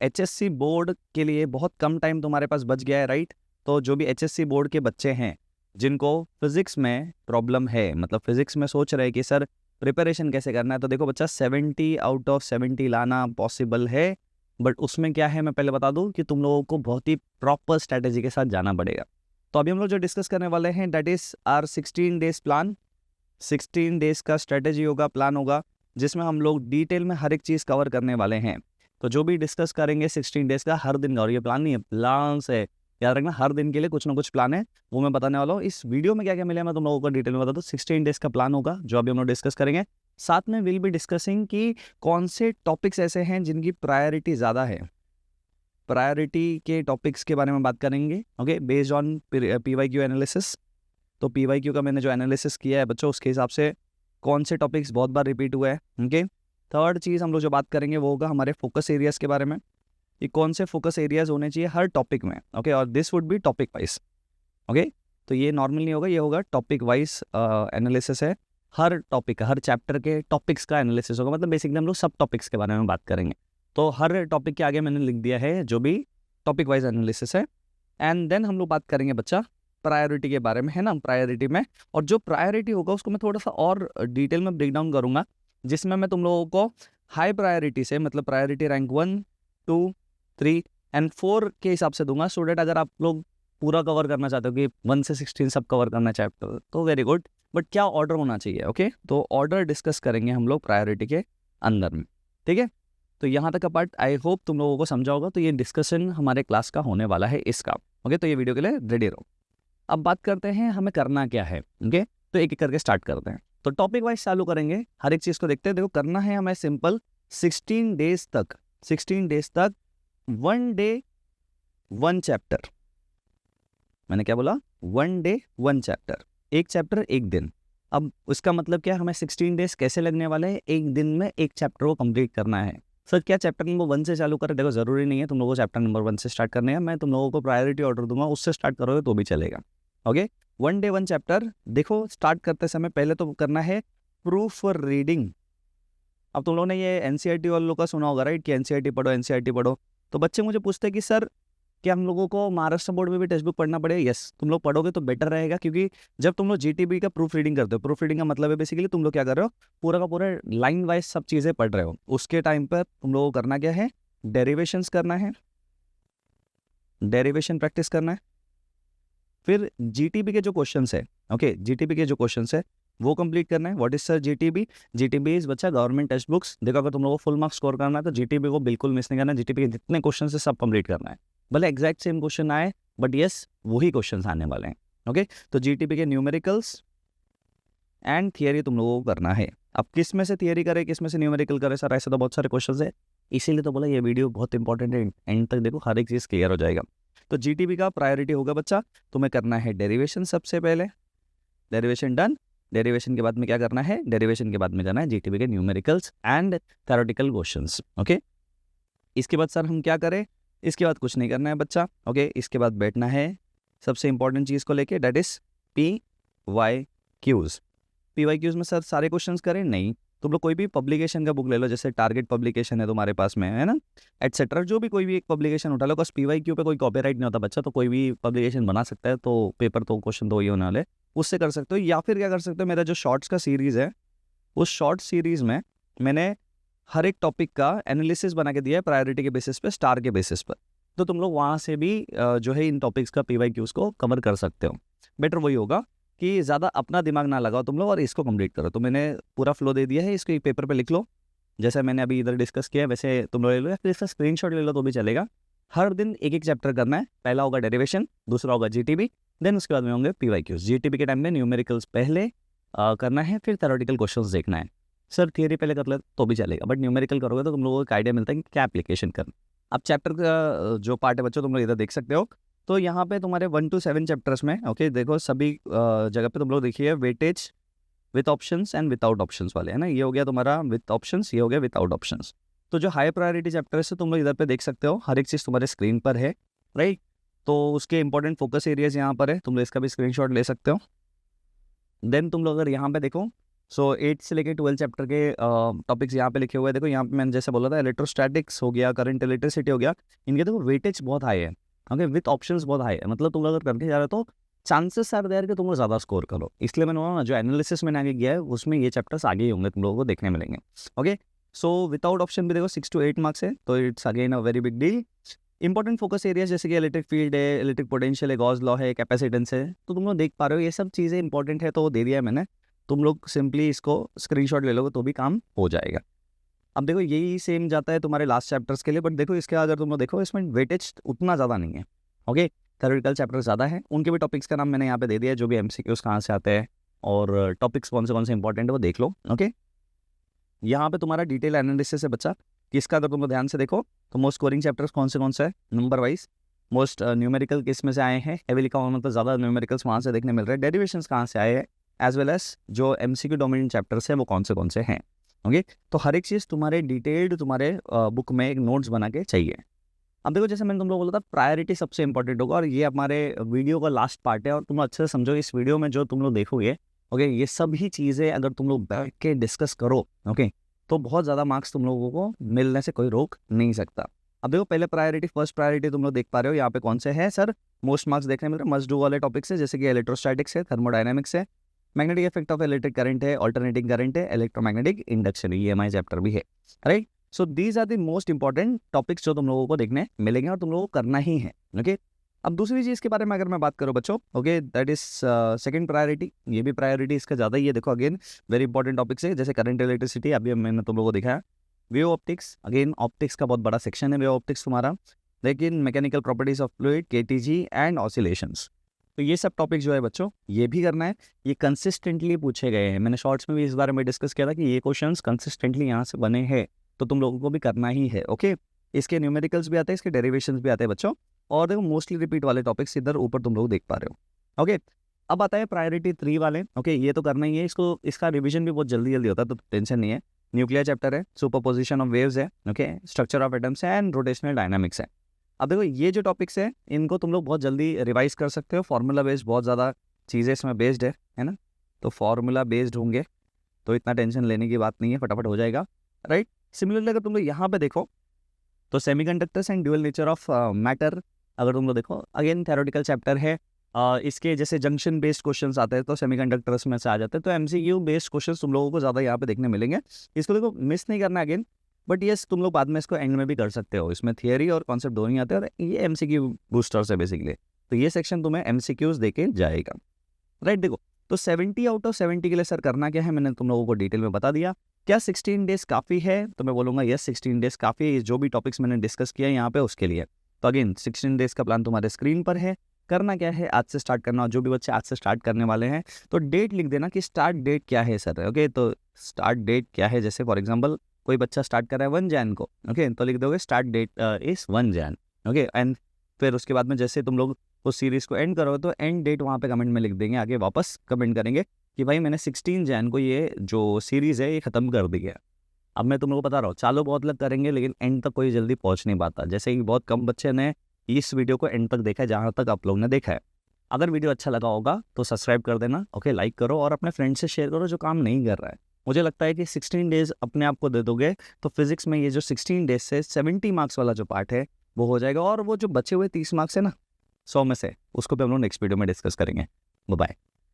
HSC board के लिए बहुत कम टाइम तुम्हारे पास बच गया है, राइट। तो जो भी HSC बोर्ड के बच्चे हैं जिनको फिजिक्स में प्रॉब्लम है, मतलब फिजिक्स में सोच रहे हैं कि सर प्रिपरेशन कैसे करना है, तो देखो बच्चा 70 आउट ऑफ 70 लाना पॉसिबल है, बट उसमें क्या है मैं पहले बता दूं कि तुम लोगों को बहुत ही प्रॉपर स्ट्रैटेजी के साथ जाना पड़ेगा। तो अभी हम लोग जो डिस्कस करने वाले हैं that is our 16 days plan. 16 days का स्ट्रैटेजी होगा, प्लान होगा, जिसमें हम लोग डिटेल में हर एक चीज़ कवर करने वाले हैं। तो जो भी डिस्कस करेंगे 16 डेज का, हर दिन का, और ये प्लान नहीं है, प्लान है, याद रखना, हर दिन के लिए कुछ ना कुछ प्लान है, वो मैं बताने वाला हूँ। इस वीडियो में क्या क्या मिला मैं तुम लोगों को डिटेल में बता दूँ। 16 डेज का प्लान होगा जो अभी हम लोग डिस्कस करेंगे। साथ में विल बी डिस्कसिंग कि कौन से टॉपिक्स ऐसे हैं जिनकी प्रायोरिटी ज़्यादा है, प्रायोरिटी के टॉपिक्स के बारे में बात करेंगे, okay, based on PYQ analysis. तो PYQ का मैंने जो एनालिसिस किया है बच्चों, उसके हिसाब से कौन से टॉपिक्स बहुत बार रिपीट हुए हैं, ओके। थर्ड चीज़ हम लोग जो बात करेंगे वो होगा हमारे फोकस एरियाज़ के बारे में, कि कौन से फोकस एरियाज होने चाहिए हर टॉपिक में, ओके, और this would be topic wise, okay. तो ये नॉर्मल नहीं होगा, ये होगा टॉपिक वाइज एनालिसिस है, हर टॉपिक हर चैप्टर के टॉपिक्स का एनालिसिस होगा, मतलब बेसिकली हम लोग सब टॉपिक्स के बारे में बात करेंगे। तो हर टॉपिक के आगे मैंने लिख दिया है जो भी टॉपिक वाइज एनालिसिस है। एंड देन हम लोग बात करेंगे बच्चा प्रायोरिटी के बारे में, है ना, प्रायोरिटी में, और जो प्रायोरिटी होगा उसको मैं थोड़ा सा और डिटेल में ब्रेक डाउन करूँगा, जिसमें मैं तुम लोगों को हाई प्रायोरिटी से, मतलब प्रायोरिटी रैंक 1, 2, 3 एंड 4 के हिसाब से दूंगा, सो डेट अगर आप लोग पूरा कवर करना चाहते हो कि 1 से 16 सब कवर करना चाहते हो तो वेरी गुड, बट क्या ऑर्डर होना चाहिए, ओके। तो ऑर्डर डिस्कस करेंगे हम लोग प्रायोरिटी के अंदर में, ठीक है। तो यहाँ तक का पार्ट आई होप तुम लोगों को समझा होगा। तो ये डिस्कशन हमारे क्लास का होने वाला है इसका, ओके। तो ये वीडियो के लिए रेडी रहो। अब बात करते हैं हमें करना क्या है, ओके। तो एक एक करके स्टार्ट करते हैं। तो टॉपिक वाइज चालू करेंगे, हर एक चीज़ को देखते हैं। देखो करना है हमें सिंपल, 16 डेज तक 1 डे 1 चैप्टर। मैंने क्या बोला? 1 डे 1 चैप्टर, एक चैप्टर एक दिन। अब उसका मतलब क्या, हमें 16 डेज कैसे लगने वाले हैं? एक दिन में एक चैप्टर को कंप्लीट करना है। सर क्या चैप्टर नंबर 1 से चालू करें? देखो जरूरी नहीं है तुम लोगों को चैप्टर नंबर 1 से स्टार्ट करने हैं, मैं तुम लोगों को प्रायोरिटी ऑर्डर दूंगा, उससे स्टार्ट करोगे तो भी चलेगा, ओके। 1 day 1 chapter. देखो स्टार्ट करते समय पहले तो करना है प्रूफ फॉर रीडिंग। अब तुम लोगों ने ये NCERT वालों का सुना होगा, राइट, कि NCERT पढ़ो, NCERT पढ़ो। तो बच्चे मुझे पूछते हैं कि सर क्या हम लोगों को महाराष्ट्र बोर्ड में भी टेक्स्ट बुक पढ़ना पड़ेगा? यस, तुम लोग पढ़ोगे तो बेटर रहेगा, क्योंकि जब तुम लोग GTB का प्रूफ रीडिंग करते हो, प्रूफ रीडिंग का मतलब है बेसिकली तुम लोग क्या कर रहे हो, पूरा का पूरा लाइन वाइज सब चीज़ें पढ़ रहे हो। उसके टाइम पर तुम लोगों को करना क्या है, डेरिवेशंस करना है, डेरिवेशन प्रैक्टिस करना है। फिर GTB के जो क्वेश्चन है, ओके, GTB के जो क्वेश्चन है वो कंप्लीट करना है। What is sir GTB? GTB is बच्चा गवर्नमेंट टेक्स्ट बुक्स। देखो अगर तुम लोगों को फुल मार्क्स स्कोर करना है तो GTB को बिल्कुल मिस नहीं करना है। GTB के जितने क्वेश्चन है सब कंप्लीट करना है, भले एग्जैक्ट सेम क्वेश्चन आए, बट यस वही क्वेश्चन आने वाले हैं, ओके। तो GTB के न्यूमेरिकल्स एंड थियरी तुम लोगों को करना है। अब किस में से थियरी करे, किस में से न्यूमेरिकल करे सर, ऐसे तो बहुत सारे क्वेश्चन है, इसीलिए तो बोला ये वीडियो बहुत इंपॉर्टेंट है, एंड तक देखो हर एक चीज़ क्लियर हो जाएगा। तो GTB का प्रायोरिटी होगा बच्चा, तुम्हें करना है डेरिवेशन सबसे पहले, डेरिवेशन डन। डेरिवेशन के बाद में क्या करना है, डेरिवेशन के बाद में जाना है GTB के numericals and theoretical questions, okay. इसके बाद सर हम क्या करें? इसके बाद कुछ नहीं करना है बच्चा, ओके। इसके बाद बैठना है सबसे इंपॉर्टेंट चीज़ को लेके, डेट इज PYQs। PYQs में सर सारे क्वेश्चंस करें? नहीं, तुम लोग कोई भी पब्लिकेशन का बुक ले लो, जैसे टारगेट पब्लिकेशन है तुम्हारे पास में, है ना, एटसेट्रा, जो भी कोई भी एक पब्लिकेशन उठा लो। बस PYQ पे कोई कॉपीराइट नहीं होता बच्चा, तो कोई भी पब्लिकेशन बना सकता है, तो पेपर तो क्वेश्चन तो वही होने वाले, उससे कर सकते हो। या फिर क्या कर सकते हो, मेरा जो शॉर्ट्स का सीरीज़ है उस शॉर्ट सीरीज़ में मैंने हर एक टॉपिक का एनालिसिस बना के दिया है, प्रायोरिटी के बेसिस पे, स्टार के बेसिस पर। तो तुम लोग वहाँ से भी जो है इन टॉपिक्स का PYQs को कवर कर सकते हो। बेटर वही होगा कि ज़्यादा अपना दिमाग ना लगाओ तुम लोग और इसको कंप्लीट करो। तो मैंने पूरा फ्लो दे दिया है, इसको एक पेपर पे लिख लो, जैसे मैंने अभी इधर डिस्कस किया वैसे तुम लोग ले लो, या फिर इसका स्क्रीनशॉट ले लो तो भी चलेगा। हर दिन एक एक चैप्टर करना है, पहला होगा डेरिवेशन, दूसरा होगा GTB, देन उसके बाद में होंगे PYQs। GTB के टाइम में न्यूमेरिकल्स पहले करना है, फिर थ्योरेटिकल क्वेश्चंस देखना है। सर थियरी पहले कर ले तो भी चलेगा, बट न्यूमेरिकल करोगे तो तुम लोगों को एक आइडिया मिलता है कि क्या एप्लीकेशन करना। अब चैप्टर का जो पार्ट है बच्चों तुम लोग इधर देख सकते हो। तो यहाँ पे तुम्हारे 1 to 7 चैप्टर्स में, ओके, देखो सभी जगह पे तुम लोग देखिए weightage with options and without options वाले, है ना। ये हो गया तुम्हारा विथ ऑप्शंस, ये हो गया विदाउट ऑप्शंस। तो जो हाई प्रायोरिटी चैप्टर है तुम लोग इधर पे देख सकते हो, हर एक चीज़ तुम्हारे स्क्रीन पर है, राइट। तो उसके इंपॉर्टेंट फोकस एरियाज यहाँ पर है, तुम लोग इसका भी स्क्रीनशॉट ले सकते हो। देन तुम लोग अगर यहाँ पे देखो सो 8 से लेके 12 चैप्टर के टॉपिक्स यहाँ पे लिखे हुए हैं। देखो यहाँ पे मैंने जैसे बोला था, इलेक्ट्रोस्टैटिक्स हो गया, करंट इलेक्ट्रिसिटी हो गया, इनके देखो वेटेज बहुत हाई है, ओके, विथ ऑप्शंस बहुत हाई है। मतलब तुम अगर करके जा रहे हो तो चांसेस आर देयर कि तुम लोग ज़्यादा स्कोर करो। इसलिए मैंने बोला ना, जो एनालिसिस मैंने आगे किया है उसमें ये चैप्टर्स आगे ही होंगे, तुम लोगों को देखने मिलेंगे। ओके, सो विदाउट ऑप्शन भी देखो 6 to 8 मार्क्स है, तो it's again a very big deal. Important focus area जैसे कि इलेक्ट्रिक फील्ड है, इलेक्ट्रिक पोटेंशियल है, गॉस लॉ है, कैपेसिटेंस है, तो तुम लोग देख पा रहे हो ये सब चीज़ें इंपॉर्टेंट है, तो वो दे दिया है मैंने। तुम लोग सिंपली इसको स्क्रीनशॉट ले लोगे तो भी काम हो जाएगा। अब देखो यही सेम जाता है तुम्हारे लास्ट चैप्टर्स के लिए, बट देखो इसके अगर तुम लोग देखो इसमें वेटेज उतना ज़्यादा नहीं है। ओके, थ्योरेटिकल चैप्टर ज़्यादा है, उनके भी टॉपिक्स का नाम मैंने यहाँ पे दे दिया है, जो भी एमसीक्यूज कहाँ से आते हैं और टॉपिक्स कौन से इंपॉर्टेंट है वो देख लो। ओके, यहाँ पे तुम्हारा डिटेल एनालिसिस है बच्चा, कि इसका अगर तुम लोग ध्यान से देखो तो मोस्ट स्कोरिंग चैप्टर्स कौन से है नंबर वाइज, मोस्ट न्यूमेरिकल किस में से आए हैं, हेवी लिखा हुआ मतलब ज़्यादा न्यूमेरिकल्स वहाँ से देखने मिल रहे हैं, डेरिवेशंस कहाँ से आए हैं, एज वेल एज जो एमसीक्यू डोमिनेंट चैप्टर्स है वो कौन से हैं। ओके, तो हर एक चीज़ तुम्हारे डिटेल्ड तुम्हारे बुक में एक नोट्स बना के चाहिए। अब देखो जैसे मैंने तुम लोग बोला था, प्रायोरिटी सबसे इंपॉर्टेंट होगा, और ये हमारे वीडियो का लास्ट पार्ट है, और तुम अच्छे से समझो इस वीडियो में जो तुम लोग देखोगे, ओके, ये सभी चीज़ें अगर तुम लोग बैठ के डिस्कस करो, ओके, तो बहुत ज़्यादा मार्क्स तुम लोगों को मिलने से कोई रोक नहीं सकता। अब देखो पहले प्रायोरिटी, फर्स्ट प्रायोरिटी तुम लोग देख पा रहे हो यहाँ पे कौन से है सर, मोस्ट मार्क्स देखने मिल रहे हैं, मस्ट डू वाले टॉपिक्स है, जैसे कि इलेक्ट्रोस्टैटिक्स है, थर्मोडायनामिक्स है, magnetic effect of electric current है, ऑल्टरनेटिंग करंट है, इलेक्ट्रोमैग्नेटिक इंडक्शन है, EMI चैप्टर भी है, right. So these are the most important topics जो तुम लोगों को देखने मिलेंगे और तुम लोगों को करना ही है। ओके, अब दूसरी चीज़ के बारे में अगर मैं बात करूँ बच्चों, okay, that is second priority, ये भी प्रायोरिटी इसका ज़्यादा ही है। देखो अगेन वेरी इंपॉर्टेंट टॉपिक्स है, जैसे करंट इलेक्ट्रिसिटी, अभी मैंने तुम लोगों को दिखाया, वेव ऑप्टिक्स, अगेन ऑप्टिक्स का बहुत बड़ा सेक्शन है वेव ऑप्टिक्स तुम्हारा, लेकिन mechanical properties of fluid, KTG and oscillations, तो ये सब टॉपिक जो है बच्चों ये भी करना है। ये कंसिस्टेंटली पूछे गए हैं, मैंने शॉर्ट्स में भी इस बारे में डिस्कस किया था कि ये क्वेश्चंस कंसिस्टेंटली यहाँ से बने हैं, तो तुम लोगों को भी करना ही है। ओके, इसके न्यूमेरिकल्स भी आते हैं, इसके डेरिवेशंस भी आते हैं बच्चों, और देखो मोस्टली रिपीट वाले टॉपिक्स इधर ऊपर तुम लोग देख पा रहे हो। ओके, अब आता है प्रायोरिटी 3 वाले। ओके, ये तो करना ही है, इसको इसका रिविजन भी बहुत जल्दी होता है, तो टेंशन नहीं है। न्यूक्लियर चैप्टर है, सुपरपोजिशन ऑफ वेव्स है, ओके, स्ट्रक्चर ऑफ एटम्स है, एंड रोटेशनल डायनामिक्स है। अब देखो ये जो टॉपिक्स है इनको तुम लोग बहुत जल्दी रिवाइज कर सकते हो, फार्मूला बेस्ड बहुत ज़्यादा चीज़ें इसमें बेस्ड है ना, तो फार्मूला बेस्ड होंगे तो इतना टेंशन लेने की बात नहीं है, फटाफट हो जाएगा, राइट। सिमिलरली अगर तुम लोग यहाँ पे देखो तो semiconductors and dual nature of matter, अगर तुम लोग देखो अगेन थ्योरेटिकल चैप्टर है, इसके जैसे जंक्शन बेस्ड क्वेश्चंस आते हैं तो सेमीकंडक्टर्स में से आ जाते हैं, तो MCQ बेस्ड क्वेश्चंस तुम लोगों को ज़्यादा यहाँ पे देखने मिलेंगे। इसको देखो मिस नहीं करना अगेन, बट यस तुम लोग बाद में इसको एंड में भी कर सकते हो, इसमें थियरी और कॉन्सेप्ट दोनों ही आते हैं, और ये MCQ बूस्टर्स है बेसिकली, तो ये सेक्शन तुम्हें MCQs देके जाएगा, राइट। देखो तो 70 आउट ऑफ 70 के लिए सर करना क्या है मैंने तुम लोगों को डिटेल में बता दिया। क्या 16 डेज काफ़ी है, तो मैं बोलूँगा यस 16 डेज काफ़ी है, जो भी टॉपिक्स मैंने डिस्कस किया यहाँ पे उसके लिए। तो अगेन 16 डेज का प्लान तुम्हारे स्क्रीन पर है। करना क्या है, आज से स्टार्ट करना, और जो भी बच्चे आज से स्टार्ट करने वाले हैं तो डेट लिख देना कि स्टार्ट डेट क्या है सर। ओके, तो स्टार्ट डेट क्या है, जैसे फॉर एग्जाम्पल कोई बच्चा स्टार्ट कर रहा है 1 जैन को, ओके, तो लिख दोगे start date is 1 Jan, okay, and फिर उसके बाद में जैसे तुम लोग उस सीरीज़ को एंड करो तो एंड डेट वहाँ पे कमेंट में लिख देंगे, आगे वापस कमेंट करेंगे कि भाई मैंने 16 जैन को ये जो सीरीज़ है ये ख़त्म कर दी है। अब मैं तुम लोगों को बता रहा हूँ, चालू बहुत लोग करेंगे लेकिन एंड तक कोई जल्दी पहुँच नहीं पाता, जैसे कि बहुत कम बच्चे ने इस वीडियो को एंड तक देखा है जहाँ तक आप लोग ने देखा है। अगर वीडियो अच्छा लगा होगा तो सब्सक्राइब कर देना, ओके, लाइक करो और अपने फ्रेंड से शेयर करो जो काम नहीं कर रहा है। मुझे लगता है कि 16 डेज अपने आप को दे दोगे तो फिजिक्स में ये जो 16 डेज से 70 मार्क्स वाला जो पार्ट है वो हो जाएगा, और वो जो बचे हुए 30 मार्क्स है ना 100 में से, उसको भी हम लोग नेक्स्ट वीडियो में डिस्कस करेंगे। बाय।